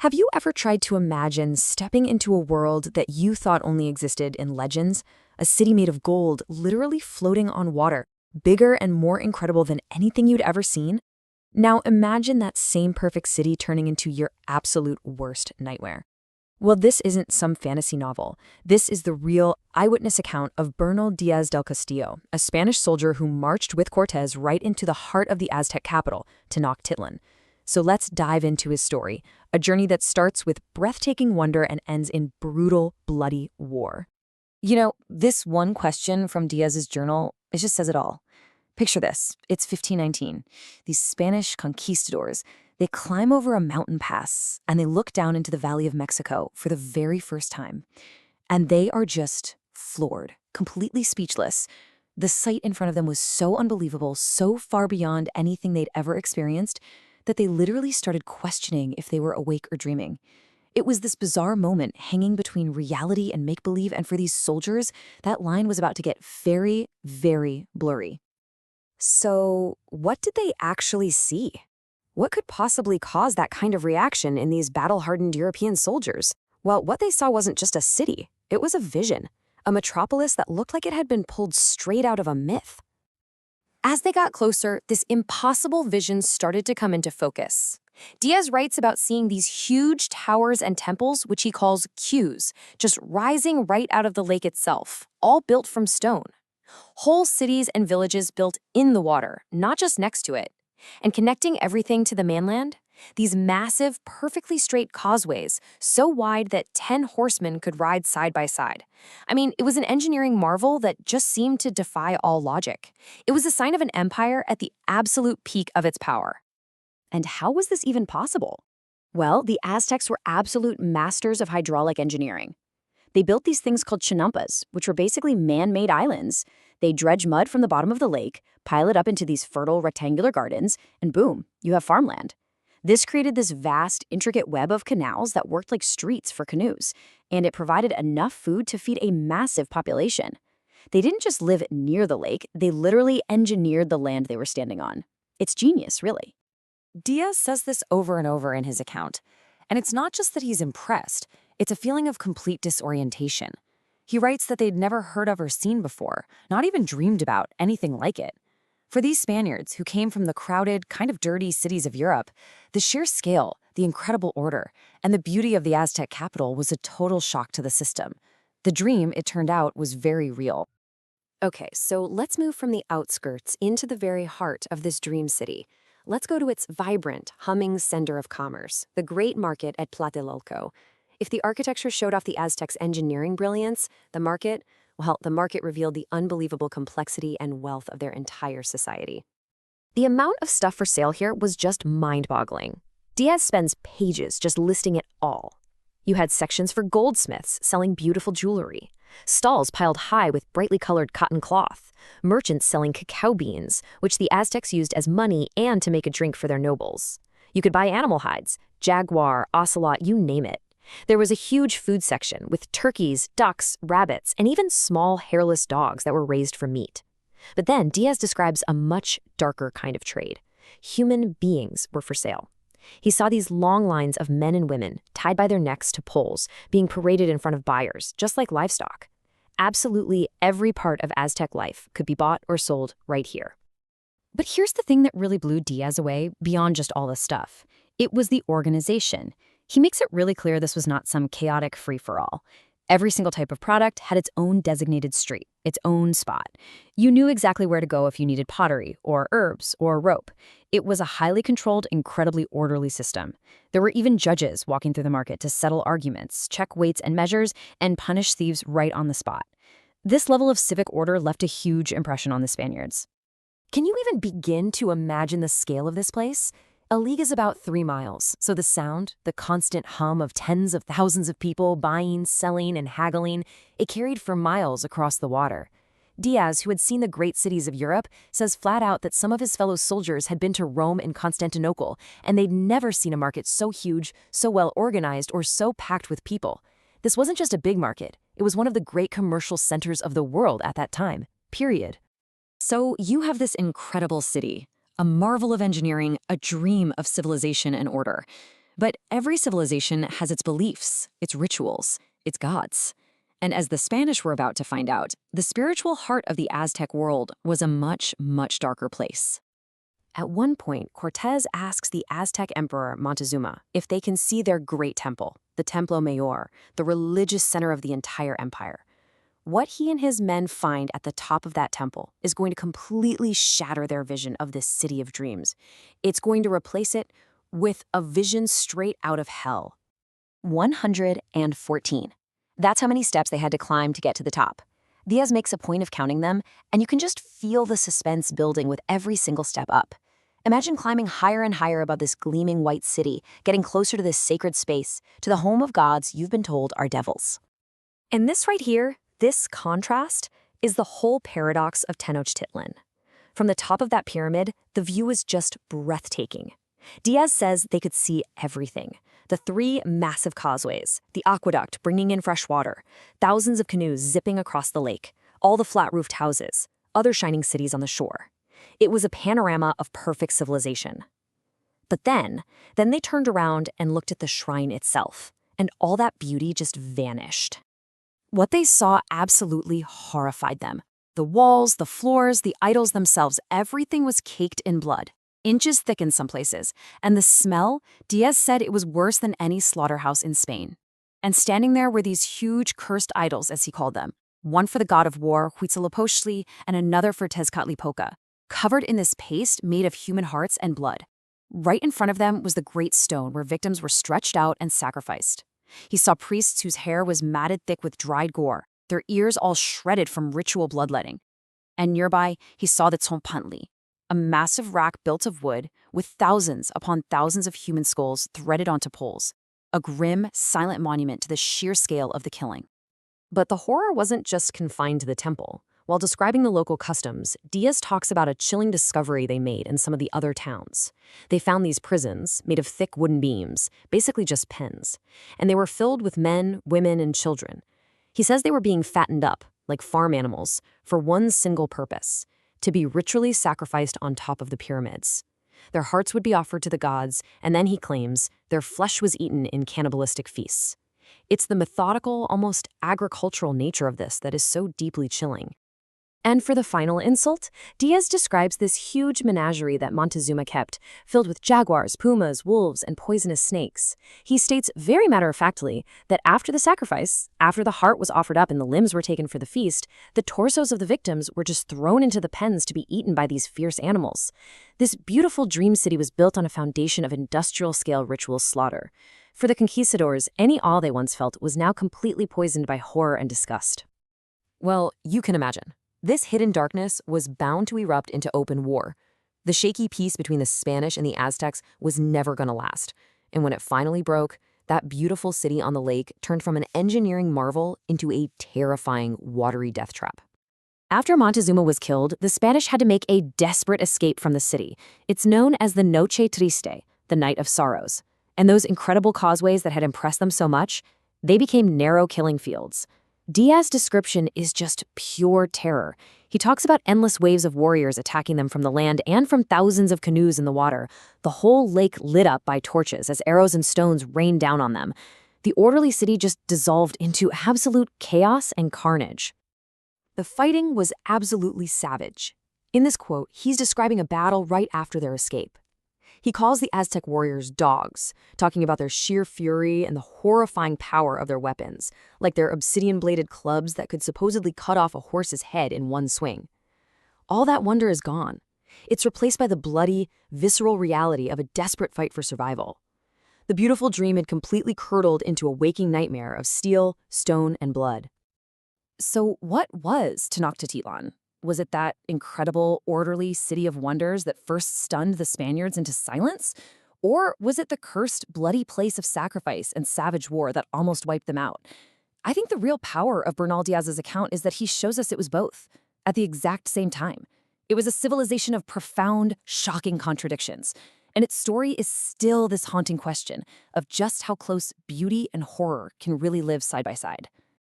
Have you ever tried to imagine stepping into a world that you thought only existed in legends? A city made of gold, literally floating on water, bigger and more incredible than anything you'd ever seen? Now imagine that same perfect city turning into your absolute worst nightmare. Well, this isn't some fantasy novel. This is the real eyewitness account of Bernal Díaz del Castillo, a Spanish soldier who marched with Cortés right into the heart of the Aztec capital, Tenochtitlan. So let's dive into his story, a journey that starts with breathtaking wonder and ends in brutal, bloody war. This one question from Diaz's journal, it just says it all. Picture this. It's 1519. These Spanish conquistadors, they climb over a mountain pass and they look down into the Valley of Mexico for the very first time. And they are just floored, completely speechless. The sight in front of them was so unbelievable, so far beyond anything they'd ever experienced, that they literally started questioning if they were awake or dreaming. It was this bizarre moment hanging between reality and make-believe, and for these soldiers, that line was about to get very, very blurry. So, what did they actually see? What could possibly cause that kind of reaction in these battle-hardened European soldiers? Well, what they saw wasn't just a city. It was a vision, a metropolis that looked like it had been pulled straight out of a myth. As they got closer, this impossible vision started to come into focus. Diaz writes about seeing these huge towers and temples, which he calls queues, just rising right out of the lake itself, all built from stone. Whole cities and villages built in the water, not just next to it. And connecting everything to the mainland, these massive, perfectly straight causeways, so wide that 10 horsemen could ride side by side. I mean, it was an engineering marvel that just seemed to defy all logic. It was a sign of an empire at the absolute peak of its power. And how was this even possible? Well, the Aztecs were absolute masters of hydraulic engineering. They built these things called chinampas, which were basically man-made islands. They dredge mud from the bottom of the lake, pile it up into these fertile rectangular gardens, and boom, you have farmland. This created this vast, intricate web of canals that worked like streets for canoes, and it provided enough food to feed a massive population. They didn't just live near the lake, they literally engineered the land they were standing on. It's genius, really. Diaz says this over and over in his account. And it's not just that he's impressed, it's a feeling of complete disorientation. He writes that they'd never heard of or seen before, not even dreamed about anything like it. For these Spaniards, who came from the crowded, kind of dirty cities of Europe, the sheer scale, the incredible order, and the beauty of the Aztec capital was a total shock to the system. The dream, it turned out, was very real. Okay, so let's move from the outskirts into the very heart of this dream city. Let's go to its vibrant, humming center of commerce, the great market at Tlatelolco. If the architecture showed off the Aztecs' engineering brilliance, the market revealed the unbelievable complexity and wealth of their entire society. The amount of stuff for sale here was just mind-boggling. Diaz spends pages just listing it all. You had sections for goldsmiths selling beautiful jewelry, stalls piled high with brightly colored cotton cloth, merchants selling cacao beans, which the Aztecs used as money and to make a drink for their nobles. You could buy animal hides, jaguar, ocelot, you name it. There was a huge food section with turkeys, ducks, rabbits, and even small hairless dogs that were raised for meat. But then Diaz describes a much darker kind of trade. Human beings were for sale. He saw these long lines of men and women tied by their necks to poles being paraded in front of buyers, just like livestock. Absolutely every part of Aztec life could be bought or sold right here. But here's the thing that really blew Diaz away beyond just all the stuff. It was the organization. He makes it really clear this was not some chaotic free-for-all. Every single type of product had its own designated street, its own spot. You knew exactly where to go if you needed pottery, or herbs, or rope. It was a highly controlled, incredibly orderly system. There were even judges walking through the market to settle arguments, check weights and measures, and punish thieves right on the spot. This level of civic order left a huge impression on the Spaniards. Can you even begin to imagine the scale of this place? A league is about 3 miles, so the sound, the constant hum of tens of thousands of people buying, selling, and haggling, it carried for miles across the water. Diaz, who had seen the great cities of Europe, says flat out that some of his fellow soldiers had been to Rome and Constantinople, and they'd never seen a market so huge, so well organized, or so packed with people. This wasn't just a big market, it was one of the great commercial centers of the world at that time, period. So you have this incredible city, a marvel of engineering, a dream of civilization and order. But every civilization has its beliefs, its rituals, its gods. And as the Spanish were about to find out, the spiritual heart of the Aztec world was a much, much darker place. At one point, Cortés asks the Aztec Emperor Montezuma if they can see their great temple, the Templo Mayor, the religious center of the entire empire. What he and his men find at the top of that temple is going to completely shatter their vision of this city of dreams. It's going to replace it with a vision straight out of hell. 114. That's how many steps they had to climb to get to the top. Diaz makes a point of counting them, and you can just feel the suspense building with every single step up. Imagine climbing higher and higher above this gleaming white city, getting closer to this sacred space, to the home of gods you've been told are devils. And this right here, this contrast, is the whole paradox of Tenochtitlan. From the top of that pyramid, the view is just breathtaking. Diaz says they could see everything. The 3 massive causeways, the aqueduct bringing in fresh water, thousands of canoes zipping across the lake, all the flat-roofed houses, other shining cities on the shore. It was a panorama of perfect civilization. But then they turned around and looked at the shrine itself, and all that beauty just vanished. What they saw absolutely horrified them. The walls, the floors, the idols themselves, everything was caked in blood, inches thick in some places, and the smell, Diaz said it was worse than any slaughterhouse in Spain. And standing there were these huge cursed idols, as he called them, one for the god of war, Huitzilopochtli, and another for Tezcatlipoca, covered in this paste made of human hearts and blood. Right in front of them was the great stone where victims were stretched out and sacrificed. He saw priests whose hair was matted thick with dried gore, their ears all shredded from ritual bloodletting. And nearby, he saw the Tzompantli, a massive rack built of wood with thousands upon thousands of human skulls threaded onto poles, a grim, silent monument to the sheer scale of the killing. But the horror wasn't just confined to the temple. While describing the local customs, Diaz talks about a chilling discovery they made in some of the other towns. They found these prisons, made of thick wooden beams, basically just pens, and they were filled with men, women, and children. He says they were being fattened up, like farm animals, for one single purpose: to be ritually sacrificed on top of the pyramids. Their hearts would be offered to the gods, and then, he claims, their flesh was eaten in cannibalistic feasts. It's the methodical, almost agricultural nature of this that is so deeply chilling. And for the final insult, Diaz describes this huge menagerie that Montezuma kept, filled with jaguars, pumas, wolves, and poisonous snakes. He states very matter-of-factly that after the sacrifice, after the heart was offered up and the limbs were taken for the feast, the torsos of the victims were just thrown into the pens to be eaten by these fierce animals. This beautiful dream city was built on a foundation of industrial-scale ritual slaughter. For the conquistadors, any awe they once felt was now completely poisoned by horror and disgust. Well, you can imagine. This hidden darkness was bound to erupt into open war. The shaky peace between the Spanish and the Aztecs was never going to last. And when it finally broke, that beautiful city on the lake turned from an engineering marvel into a terrifying, watery death trap. After Montezuma was killed, the Spanish had to make a desperate escape from the city. It's known as the Noche Triste, the Night of Sorrows. And those incredible causeways that had impressed them so much, they became narrow killing fields. Diaz's description is just pure terror. He talks about endless waves of warriors attacking them from the land and from thousands of canoes in the water, the whole lake lit up by torches as arrows and stones rained down on them. The orderly city just dissolved into absolute chaos and carnage. The fighting was absolutely savage. In this quote, he's describing a battle right after their escape. He calls the Aztec warriors dogs, talking about their sheer fury and the horrifying power of their weapons, like their obsidian-bladed clubs that could supposedly cut off a horse's head in one swing. All that wonder is gone. It's replaced by the bloody, visceral reality of a desperate fight for survival. The beautiful dream had completely curdled into a waking nightmare of steel, stone, and blood. So what was Tenochtitlan? Was it that incredible, orderly city of wonders that first stunned the Spaniards into silence? Or was it the cursed, bloody place of sacrifice and savage war that almost wiped them out? I think the real power of Bernal Díaz's account is that he shows us it was both, at the exact same time. It was a civilization of profound, shocking contradictions. And its story is still this haunting question of just how close beauty and horror can really live side by side.